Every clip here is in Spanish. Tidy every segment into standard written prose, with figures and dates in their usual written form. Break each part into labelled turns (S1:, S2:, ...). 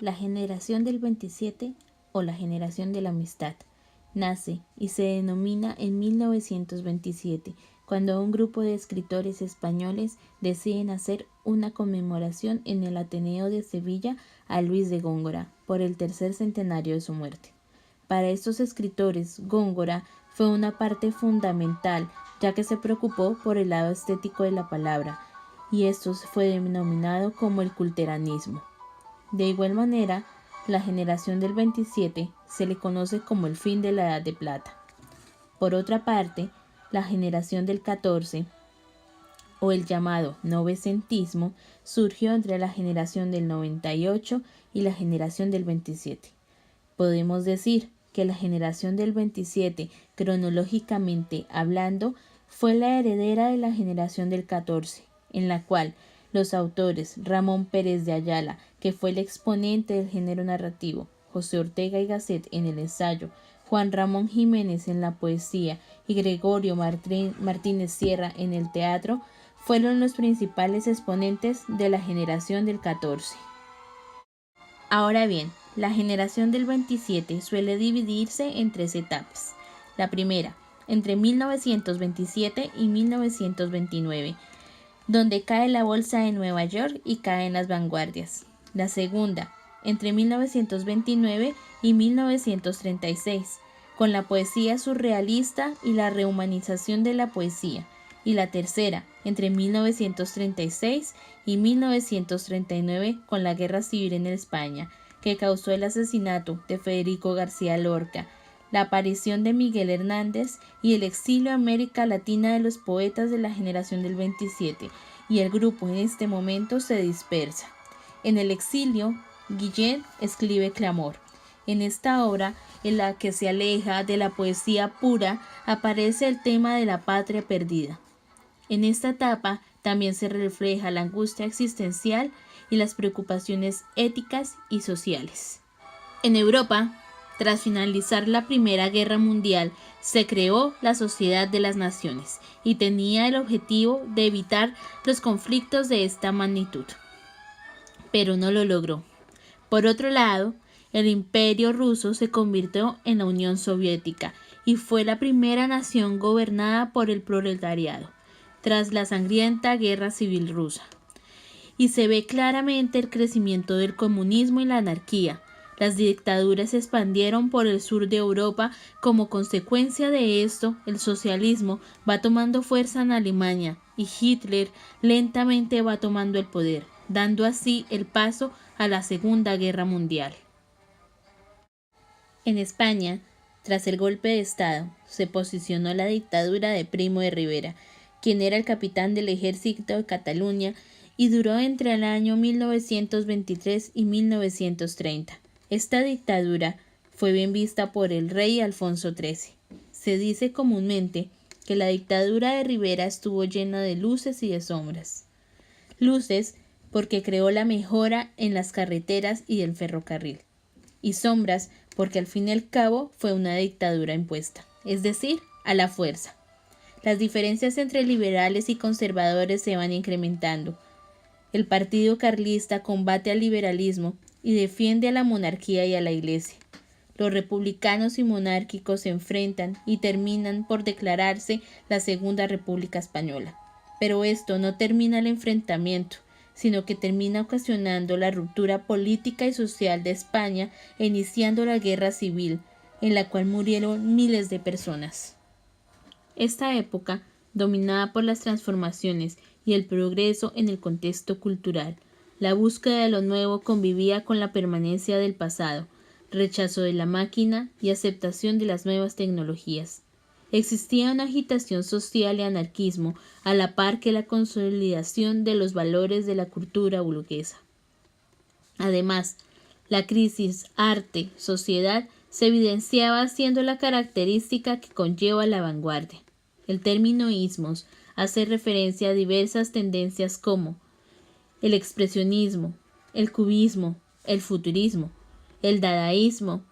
S1: La generación del 27 o la generación de la amistad nace y se denomina en 1927, cuando un grupo de escritores españoles deciden hacer una conmemoración en el Ateneo de Sevilla a Luis de Góngora por el tercer centenario de su muerte. Para estos escritores, Góngora fue una parte fundamental, ya que se preocupó por el lado estético de la palabra, y esto fue denominado como el culteranismo. De igual manera, la generación del 27 se le conoce como el fin de la Edad de Plata. Por otra parte, la generación del 14, o el llamado novecentismo, surgió entre la generación del 98 y la generación del 27. Podemos decir que la generación del 27, cronológicamente hablando, fue la heredera de la generación del 14, en la cual los autores Ramón Pérez de Ayala, que fue el exponente del género narrativo, José Ortega y Gasset en el ensayo, Juan Ramón Jiménez en la poesía y Gregorio Martínez Sierra en el teatro, fueron los principales exponentes de la generación del 14. Ahora bien, la generación del 27 suele dividirse en 3 etapas. La primera, entre 1927 y 1929, donde cae la bolsa de Nueva York y caen las vanguardias. La segunda, entre 1929 y 1936, con la poesía surrealista y la rehumanización de la poesía. Y la tercera, entre 1936 y 1939, con la Guerra Civil en España, que causó el asesinato de Federico García Lorca, la aparición de Miguel Hernández y el exilio a América Latina de los poetas de la generación del 27, y el grupo en este momento se dispersa. En el exilio, Guillén escribe Clamor. En esta obra, en la que se aleja de la poesía pura, aparece el tema de la patria perdida. En esta etapa también se refleja la angustia existencial y las preocupaciones éticas y sociales. En Europa, tras finalizar la Primera Guerra Mundial, se creó la Sociedad de las Naciones y tenía el objetivo de evitar los conflictos de esta magnitud, pero no lo logró. Por otro lado, el Imperio ruso se convirtió en la Unión Soviética y fue la primera nación gobernada por el proletariado, tras la sangrienta Guerra Civil Rusa. Y se ve claramente el crecimiento del comunismo y la anarquía. Las dictaduras se expandieron por el sur de Europa. Como consecuencia de esto, el socialismo va tomando fuerza en Alemania y Hitler lentamente va tomando el poder, dando así el paso a la Segunda Guerra Mundial. En España, tras el golpe de Estado, se posicionó la dictadura de Primo de Rivera, quien era el capitán del ejército de Cataluña, y duró entre el año 1923 y 1930. Esta dictadura fue bien vista por el rey Alfonso XIII. Se dice comúnmente que la dictadura de Rivera estuvo llena de luces y de sombras. Luces porque creó la mejora en las carreteras y el ferrocarril, y sombras porque al fin y al cabo fue una dictadura impuesta, es decir, a la fuerza. Las diferencias entre liberales y conservadores se van incrementando. El partido carlista combate al liberalismo y defiende a la monarquía y a la Iglesia. Los republicanos y monárquicos se enfrentan y terminan por declararse la Segunda República Española. Pero esto no termina el enfrentamiento, sino que termina ocasionando la ruptura política y social de España e iniciando la Guerra Civil, en la cual murieron miles de personas. Esta época, dominada por las transformaciones y el progreso en el contexto cultural, la búsqueda de lo nuevo convivía con la permanencia del pasado, rechazo de la máquina y aceptación de las nuevas tecnologías. Existía una agitación social y anarquismo a la par que la consolidación de los valores de la cultura burguesa. Además, la crisis arte-sociedad se evidenciaba siendo la característica que conlleva la vanguardia. El término ismos hace referencia a diversas tendencias como el expresionismo, el cubismo, el futurismo, el dadaísmo,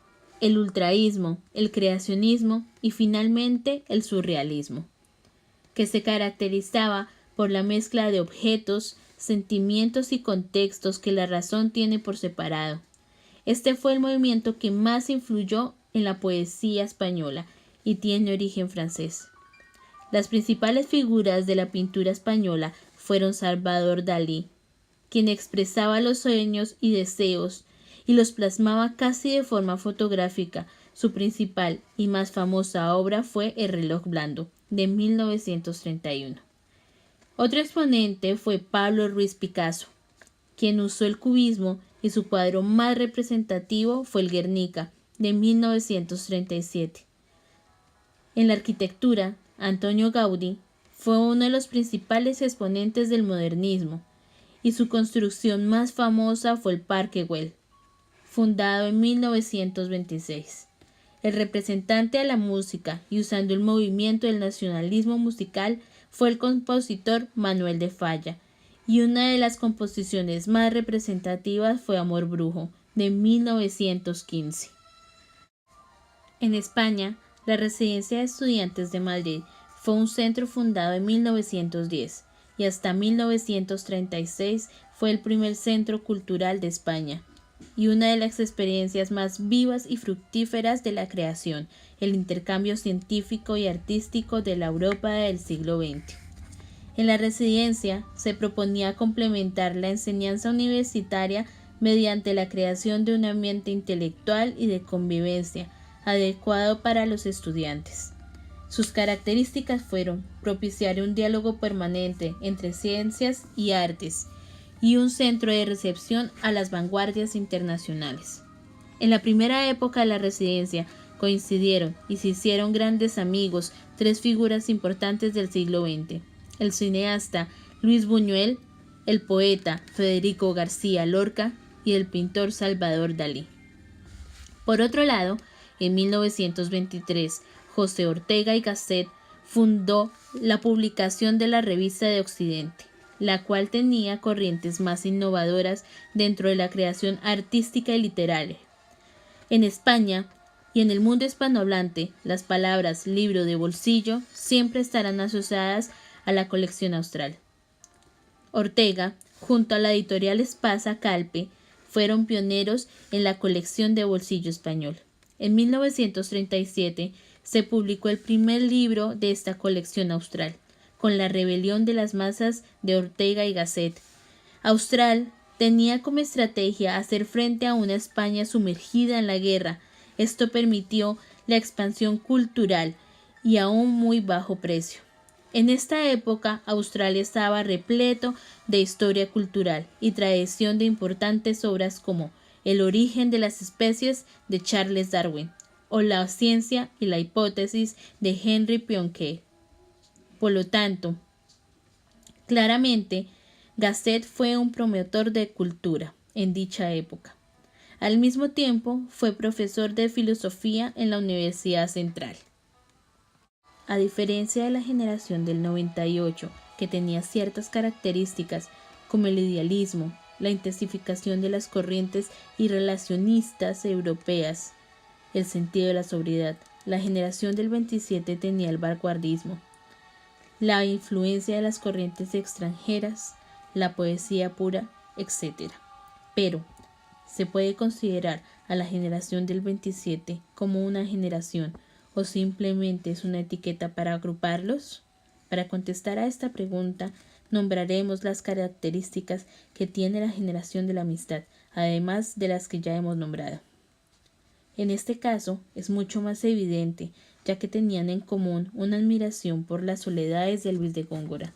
S1: el ultraísmo, el creacionismo y finalmente el surrealismo, que se caracterizaba por la mezcla de objetos, sentimientos y contextos que la razón tiene por separado. Este fue el movimiento que más influyó en la poesía española y tiene origen francés. Las principales figuras de la pintura española fueron Salvador Dalí, quien expresaba los sueños y deseos y los plasmaba casi de forma fotográfica. Su principal y más famosa obra fue El reloj blando, de 1931. Otro exponente fue Pablo Ruiz Picasso, quien usó el cubismo, y su cuadro más representativo fue el Guernica, de 1937. En la arquitectura, Antonio Gaudí fue uno de los principales exponentes del modernismo, y su construcción más famosa fue el Parque Güell, fundado en 1926. El representante de la música y usando el movimiento del nacionalismo musical fue el compositor Manuel de Falla, y una de las composiciones más representativas fue Amor Brujo, de 1915. En España, la Residencia de Estudiantes de Madrid fue un centro fundado en 1910 y hasta 1936 fue el primer centro cultural de España y una de las experiencias más vivas y fructíferas de la creación, el intercambio científico y artístico de la Europa del siglo XX. En la residencia se proponía complementar la enseñanza universitaria mediante la creación de un ambiente intelectual y de convivencia adecuado para los estudiantes. Sus características fueron propiciar un diálogo permanente entre ciencias y artes y un centro de recepción a las vanguardias internacionales. En la primera época de la residencia coincidieron y se hicieron grandes amigos tres figuras importantes del siglo XX: el cineasta Luis Buñuel, el poeta Federico García Lorca y el pintor Salvador Dalí. Por otro lado, en 1923, José Ortega y Gasset fundó la publicación de la Revista de Occidente, la cual tenía corrientes más innovadoras dentro de la creación artística y literaria. En España y en el mundo hispanohablante, las palabras libro de bolsillo siempre estarán asociadas a la colección austral. Ortega, junto a la editorial Espasa Calpe, fueron pioneros en la colección de bolsillo español. En 1937 se publicó el primer libro de esta colección austral, con La rebelión de las masas de Ortega y Gasset. Austral tenía como estrategia hacer frente a una España sumergida en la guerra. Esto permitió la expansión cultural y a un muy bajo precio. En esta época, Australia estaba repleto de historia cultural y tradición de importantes obras como El origen de las especies de Charles Darwin o La ciencia y la hipótesis de Henry Poincare. Por lo tanto, claramente, Gasset fue un promotor de cultura en dicha época. Al mismo tiempo, fue profesor de filosofía en la Universidad Central. A diferencia de la generación del 98, que tenía ciertas características como el idealismo, la intensificación de las corrientes irrelacionistas europeas, el sentido de la sobriedad, la generación del 27 tenía el vanguardismo, la influencia de las corrientes extranjeras, la poesía pura, etc. Pero, ¿se puede considerar a la generación del 27 como una generación o simplemente es una etiqueta para agruparlos? Para contestar a esta pregunta, nombraremos las características que tiene la generación de la amistad, además de las que ya hemos nombrado. En este caso, es mucho más evidente, ya que tenían en común una admiración por las soledades de Luis de Góngora.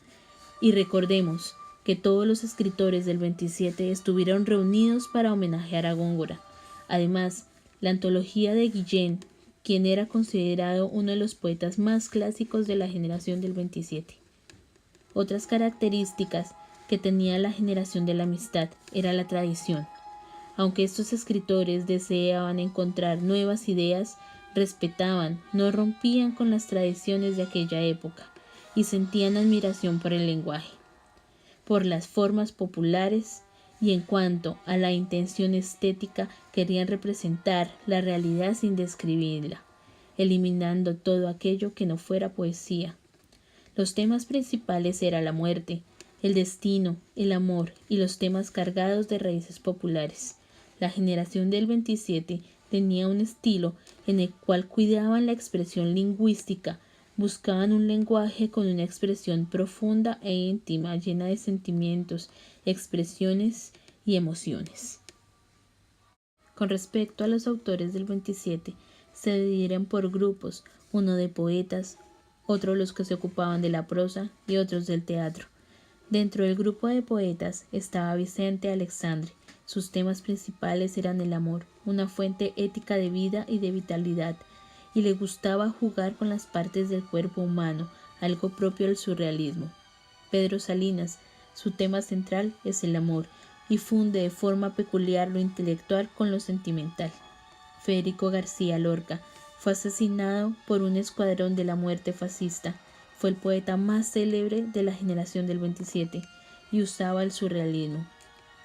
S1: Y recordemos que todos los escritores del 27 estuvieron reunidos para homenajear a Góngora. Además, la antología de Guillén, quien era considerado uno de los poetas más clásicos de la generación del 27. Otras características que tenía la generación de la amistad era la tradición. Aunque estos escritores deseaban encontrar nuevas ideas, respetaban, no rompían con las tradiciones de aquella época y sentían admiración por el lenguaje, por las formas populares y en cuanto a la intención estética querían representar la realidad sin describirla, eliminando todo aquello que no fuera poesía. Los temas principales eran la muerte, el destino, el amor y los temas cargados de raíces populares. La generación del 27 tenía un estilo en el cual cuidaban la expresión lingüística, buscaban un lenguaje con una expresión profunda e íntima, llena de sentimientos, expresiones y emociones. Con respecto a los autores del 27, se dividieron por grupos, uno de poetas, otro los que se ocupaban de la prosa y otros del teatro. Dentro del grupo de poetas estaba Vicente Aleixandre. Sus temas principales eran el amor, una fuente ética de vida y de vitalidad, y le gustaba jugar con las partes del cuerpo humano, algo propio del surrealismo. Pedro Salinas, su tema central es el amor, y funde de forma peculiar lo intelectual con lo sentimental. Federico García Lorca fue asesinado por un escuadrón de la muerte fascista. Fue el poeta más célebre de la generación del 27 y usaba el surrealismo.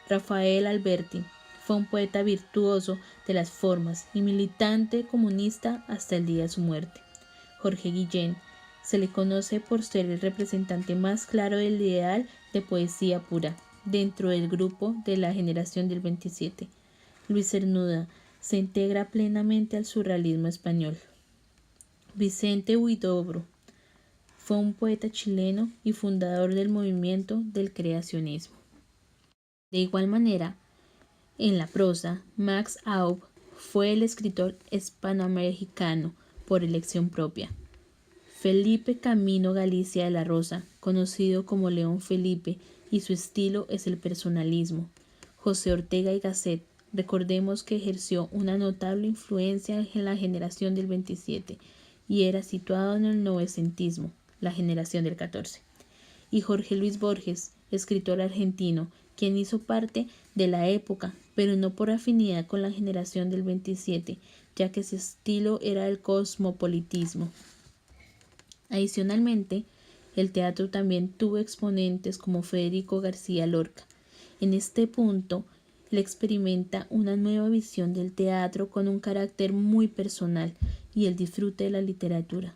S1: Rafael Alberti fue un poeta virtuoso de las formas y militante comunista hasta el día de su muerte. Jorge Guillén se le conoce por ser el representante más claro del ideal de poesía pura dentro del grupo de la generación del 27. Luis Cernuda se integra plenamente al surrealismo español. Vicente Huidobro fue un poeta chileno y fundador del movimiento del creacionismo. De igual manera, en la prosa, Max Aub fue el escritor hispanoamericano por elección propia. Felipe Camino Galicia de la Rosa, conocido como León Felipe, y su estilo es el personalismo. José Ortega y Gasset, recordemos que ejerció una notable influencia en la generación del 27 y era situado en el novecentismo, la generación del 14. Y Jorge Luis Borges, escritor argentino, quien hizo parte de la época, pero no por afinidad con la generación del 27, ya que su estilo era el cosmopolitismo. Adicionalmente, el teatro también tuvo exponentes como Federico García Lorca. En este punto, él experimenta una nueva visión del teatro con un carácter muy personal y el disfrute de la literatura.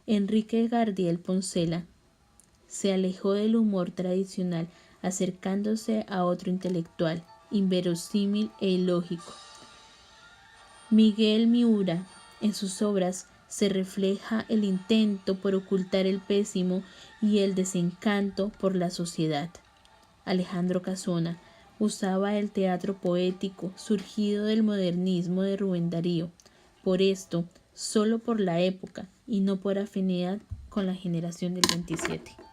S1: Enrique Gardiel Poncela se alejó del humor tradicional, acercándose a otro intelectual, inverosímil e ilógico. Miguel Miura, en sus obras, se refleja el intento por ocultar el pésimo y el desencanto por la sociedad. Alejandro Casona usaba el teatro poético surgido del modernismo de Rubén Darío. Por esto, solo por la época y no por afinidad con la generación del 27.